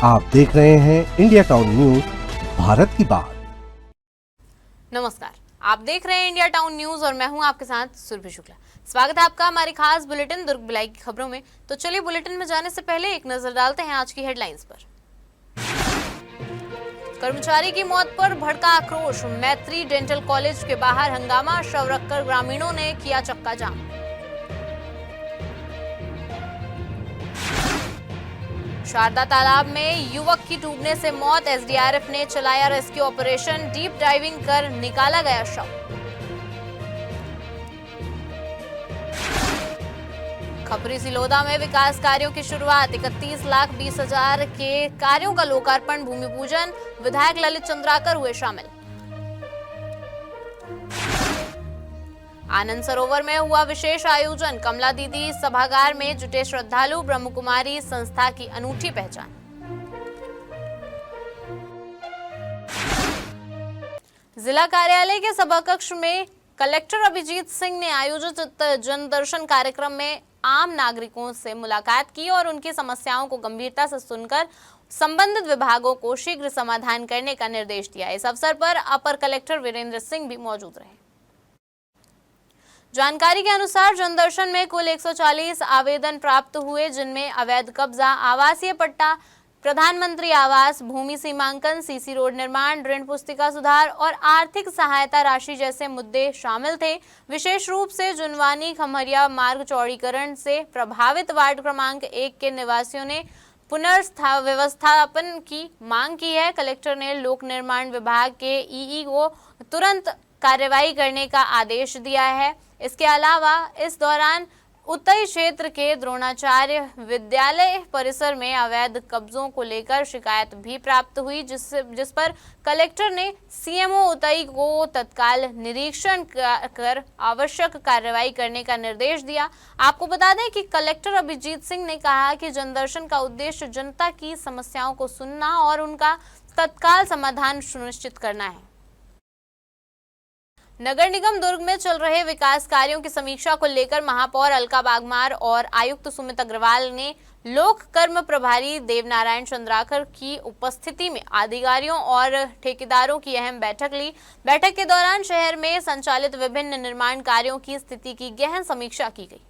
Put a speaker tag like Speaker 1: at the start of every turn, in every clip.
Speaker 1: आप देख रहे हैं इंडिया टाउन न्यूज, भारत की बात।
Speaker 2: नमस्कार, आप देख रहे हैं इंडिया टाउन न्यूज और मैं हूं आपके साथ सुरभि शुक्ला। स्वागत है आपका हमारी खास बुलेटिन दुर्ग भिलाई की खबरों में। तो चलिए बुलेटिन में जाने से पहले एक नजर डालते हैं आज की हेडलाइंस पर। कर्मचारी की मौत पर भड़का आक्रोश, मैत्री डेंटल कॉलेज के बाहर हंगामा, शव रखकर ग्रामीणों ने किया चक्का जाम। शारदा तालाब में युवक की डूबने से मौत, एसडीआरएफ ने चलाया रेस्क्यू ऑपरेशन, डीप डाइविंग कर निकाला गया शव। खपरी सिलोदा में विकास कार्यों की शुरुआत, 31,20,000 के कार्यों का लोकार्पण, भूमि पूजन, विधायक ललित चंद्राकर हुए शामिल। आनंद सरोवर में हुआ विशेष आयोजन, कमला दीदी सभागार में जुटे श्रद्धालु, ब्रह्म कुमारी संस्था की अनूठी पहचान। जिला कार्यालय के सभाकक्ष में कलेक्टर अभिजीत सिंह ने आयोजित जनदर्शन कार्यक्रम में आम नागरिकों से मुलाकात की और उनकी समस्याओं को गंभीरता से सुनकर संबंधित विभागों को शीघ्र समाधान करने का निर्देश दिया। इस अवसर पर अपर कलेक्टर वीरेंद्र सिंह भी मौजूद रहे। जानकारी के अनुसार जनदर्शन में कुल 140 आवेदन प्राप्त हुए, जिनमें अवैध कब्जा, आवासीय पट्टा, प्रधानमंत्री आवास, भूमि सीमांकन, सीसी रोड निर्माण, ऋण पुस्तिका सुधार और आर्थिक सहायता राशि जैसे मुद्दे शामिल थे। विशेष रूप से जुनवानी खमरिया मार्ग चौड़ीकरण से प्रभावित वार्ड क्रमांक 1 के निवासियों ने पुनर्व्यवस्थापन की मांग की है। कलेक्टर ने लोक निर्माण विभाग के ईई को तुरंत कार्रवाई करने का आदेश दिया है। इसके अलावा इस दौरान उत्तरी क्षेत्र के द्रोणाचार्य विद्यालय परिसर में अवैध कब्जों को लेकर शिकायत भी प्राप्त हुई, जिस पर कलेक्टर ने सीएमओ उतई को तत्काल निरीक्षण कर आवश्यक कार्रवाई करने का निर्देश दिया। आपको बता दें कि कलेक्टर अभिजीत सिंह ने कहा कि जनदर्शन का उद्देश्य जनता की समस्याओं को सुनना और उनका तत्काल समाधान सुनिश्चित करना है। नगर निगम दुर्ग में चल रहे विकास कार्यों की समीक्षा को लेकर महापौर अलका बागमार और आयुक्त सुमित अग्रवाल ने लोक कर्म प्रभारी देवनारायण चंद्राकर की उपस्थिति में अधिकारियों और ठेकेदारों की अहम बैठक ली। बैठक के दौरान शहर में संचालित विभिन्न निर्माण कार्यों की स्थिति की गहन समीक्षा की गई।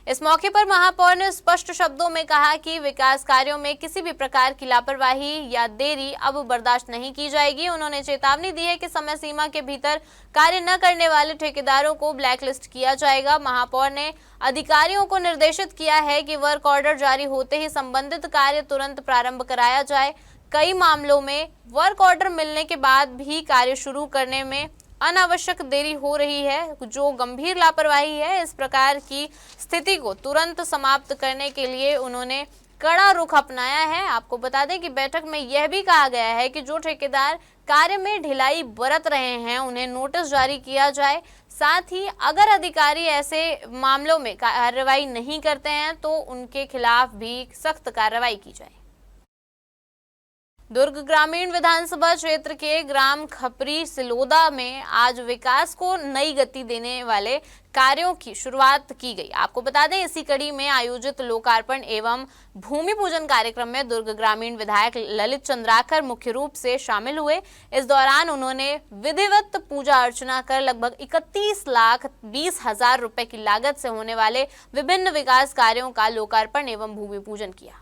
Speaker 2: इस मौके पर महापौर ने स्पष्ट शब्दों में कहा कि विकास कार्यों में किसी भी प्रकार की लापरवाही या देरी अब बर्दाश्त नहीं की जाएगी। उन्होंने चेतावनी दी है कि समय सीमा के भीतर कार्य न करने वाले ठेकेदारों को ब्लैकलिस्ट किया जाएगा। महापौर ने अधिकारियों को निर्देशित किया है कि वर्क ऑर्डर जारी होते ही संबंधित कार्य तुरंत प्रारंभ कराया जाए। कई मामलों में वर्क ऑर्डर मिलने के बाद भी कार्य शुरू करने में अनावश्यक देरी हो रही है, जो गंभीर लापरवाही है। इस प्रकार की स्थिति को तुरंत समाप्त करने के लिए उन्होंने कड़ा रुख अपनाया है। आपको बता दें कि बैठक में यह भी कहा गया है कि जो ठेकेदार कार्य में ढिलाई बरत रहे हैं उन्हें नोटिस जारी किया जाए। साथ ही अगर अधिकारी ऐसे मामलों में कार्रवाई नहीं करते हैं तो उनके खिलाफ भी सख्त कार्रवाई की जाए। दुर्ग ग्रामीण विधानसभा क्षेत्र के ग्राम खपरी सिलोदा में आज विकास को नई गति देने वाले कार्यों की शुरुआत की गई। आपको बता दें, इसी कड़ी में आयोजित लोकार्पण एवं भूमि पूजन कार्यक्रम में दुर्ग ग्रामीण विधायक ललित चंद्राकर मुख्य रूप से शामिल हुए। इस दौरान उन्होंने विधिवत पूजा अर्चना कर लगभग 31,20,000 रुपए की लागत से होने वाले विभिन्न विकास कार्यों का लोकार्पण एवं भूमि पूजन किया।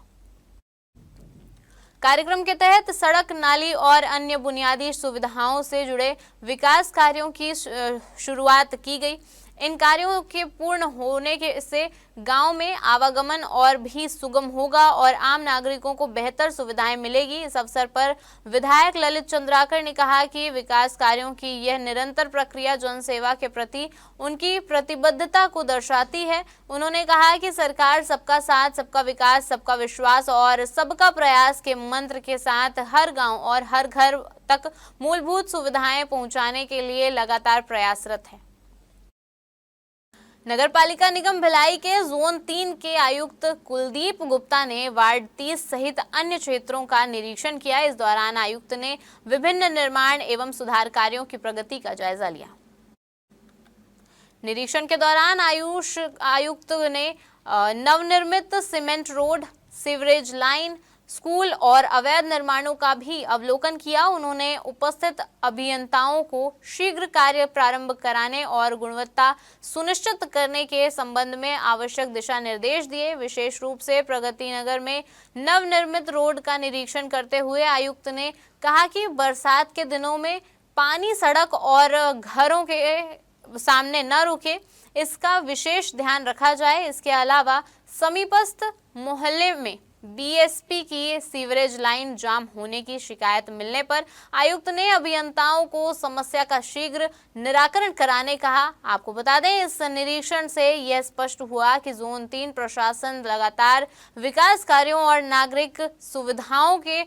Speaker 2: कार्यक्रम के तहत सड़क, नाली और अन्य बुनियादी सुविधाओं से जुड़े विकास कार्यों की शुरुआत की गई। इन कार्यों के पूर्ण होने से गांव में आवागमन और भी सुगम होगा और आम नागरिकों को बेहतर सुविधाएं मिलेगी। इस अवसर पर विधायक ललित चंद्राकर ने कहा कि विकास कार्यों की यह निरंतर प्रक्रिया जनसेवा के प्रति उनकी प्रतिबद्धता को दर्शाती है। उन्होंने कहा कि सरकार सबका साथ, सबका विकास, सबका विश्वास और सबका प्रयास के मंत्र के साथ हर गाँव और हर घर तक मूलभूत सुविधाएं पहुँचाने के लिए लगातार प्रयासरत है। नगरपालिका निगम भिलाई के जोन 3 के आयुक्त कुलदीप गुप्ता ने वार्ड 30 सहित अन्य क्षेत्रों का निरीक्षण किया। इस दौरान आयुक्त ने विभिन्न निर्माण एवं सुधार कार्यों की प्रगति का जायजा लिया। निरीक्षण के दौरान आयुक्त ने नवनिर्मित cement road, sewerage line, school और अवैध निर्माणों का भी अवलोकन किया। उन्होंने उपस्थित अभियंताओं को शीघ्र कार्य प्रारंभ कराने और गुणवत्ता सुनिश्चित करने के संबंध में आवश्यक दिशा निर्देश दिए। विशेष रूप से प्रगति नगर में नवनिर्मित रोड का निरीक्षण करते हुए आयुक्त ने कहा कि बरसात के दिनों में पानी सड़क और घरों के सामने न रुके, इसका विशेष ध्यान रखा जाए। इसके अलावा समीपस्थ मोहल्ले में बीएसपी की सीवरेज लाइन जाम होने की शिकायत मिलने पर आयुक्त ने अभियंताओं को समस्या का शीघ्र निराकरण कराने कहा। आपको बता दें, इस निरीक्षण से यह स्पष्ट हुआ कि जोन 3 प्रशासन लगातार विकास कार्यों और नागरिक सुविधाओं के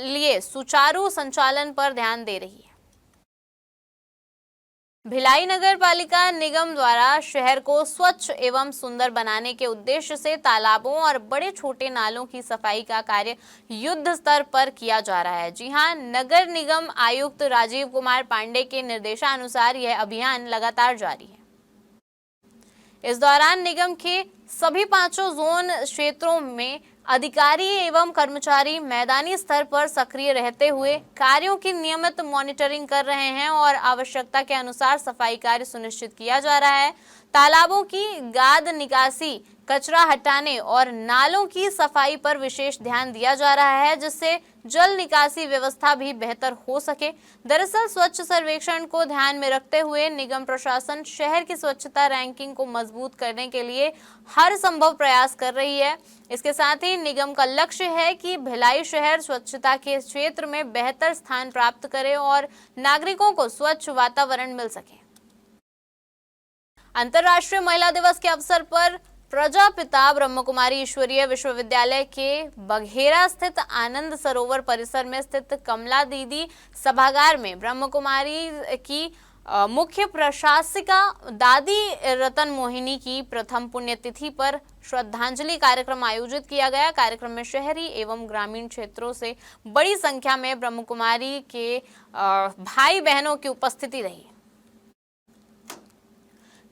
Speaker 2: लिए सुचारू संचालन पर ध्यान दे रही है। भिलाई नगर पालिका निगम द्वारा शहर को स्वच्छ एवं सुंदर बनाने के उद्देश्य से तालाबों और बड़े छोटे नालों की सफाई का कार्य युद्ध स्तर पर किया जा रहा है। जी हां, नगर निगम आयुक्त राजीव कुमार पांडे के निर्देशानुसार यह अभियान लगातार जारी है। इस दौरान निगम के सभी 5 जोन क्षेत्रों में अधिकारी एवं कर्मचारी मैदानी स्तर पर सक्रिय रहते हुए कार्यों की नियमित मॉनिटरिंग कर रहे हैं और आवश्यकता के अनुसार सफाई कार्य सुनिश्चित किया जा रहा है। तालाबों की गाद निकासी, कचरा हटाने और नालों की सफाई पर विशेष ध्यान दिया जा रहा है, जिससे जल निकासी व्यवस्था भी बेहतर हो सके। दरअसल स्वच्छ सर्वेक्षण को ध्यान में रखते हुए निगम प्रशासन शहर की स्वच्छता रैंकिंग को मजबूत करने के लिए हर संभव प्रयास कर रही है। इसके साथ ही निगम का लक्ष्य है कि भिलाई शहर स्वच्छता के क्षेत्र में बेहतर स्थान प्राप्त करे और नागरिकों को स्वच्छ वातावरण मिल सके। अंतर्राष्ट्रीय महिला दिवस के अवसर पर प्रजापिता ब्रह्मकुमारी ईश्वरीय विश्वविद्यालय के बघेरा स्थित आनंद सरोवर परिसर में स्थित कमला दीदी सभागार में ब्रह्मकुमारी की मुख्य प्रशासिका दादी रतन मोहिनी की प्रथम पुण्यतिथि पर श्रद्धांजलि कार्यक्रम आयोजित किया गया। कार्यक्रम में शहरी एवं ग्रामीण क्षेत्रों से बड़ी संख्या में ब्रह्मकुमारी के भाई बहनों की उपस्थिति रही।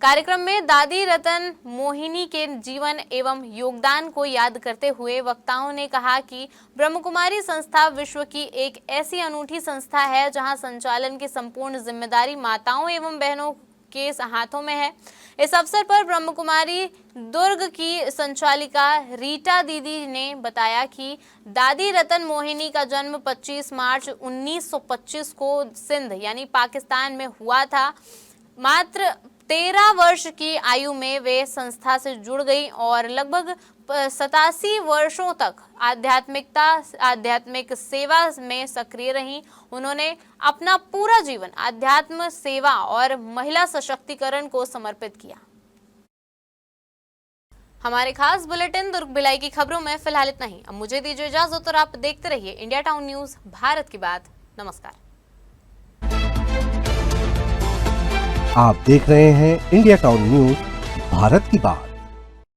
Speaker 2: कार्यक्रम में दादी रतन मोहिनी के जीवन एवं योगदान को याद करते हुए वक्ताओं ने कहा कि ब्रह्मकुमारी संस्था विश्व की एक ऐसी अनूठी संस्था है जहां संचालन की संपूर्ण जिम्मेदारी माताओं एवं बहनों के हाथों में है। इस अवसर पर ब्रह्मकुमारी दुर्ग की संचालिका रीटा दीदी ने बताया कि दादी रतन मोहिनी का जन्म 25 मार्च 1925 को सिंध यानी पाकिस्तान में हुआ था। मात्र 13 वर्ष की आयु में वे संस्था से जुड़ गई और लगभग 87 वर्षों तक आध्यात्मिक सेवा में सक्रिय रहीं। उन्होंने अपना पूरा जीवन आध्यात्म सेवा और महिला सशक्तिकरण को समर्पित किया। हमारे खास बुलेटिन दुर्ग भिलाई की खबरों में फिलहाल इतना ही। अब मुझे दीजिए इजाजत और आप देखते रहिए इंडिया टाउन न्यूज, भारत की बात। नमस्कार।
Speaker 1: आप देख रहे हैं इंडिया टाउन न्यूज, भारत की बात।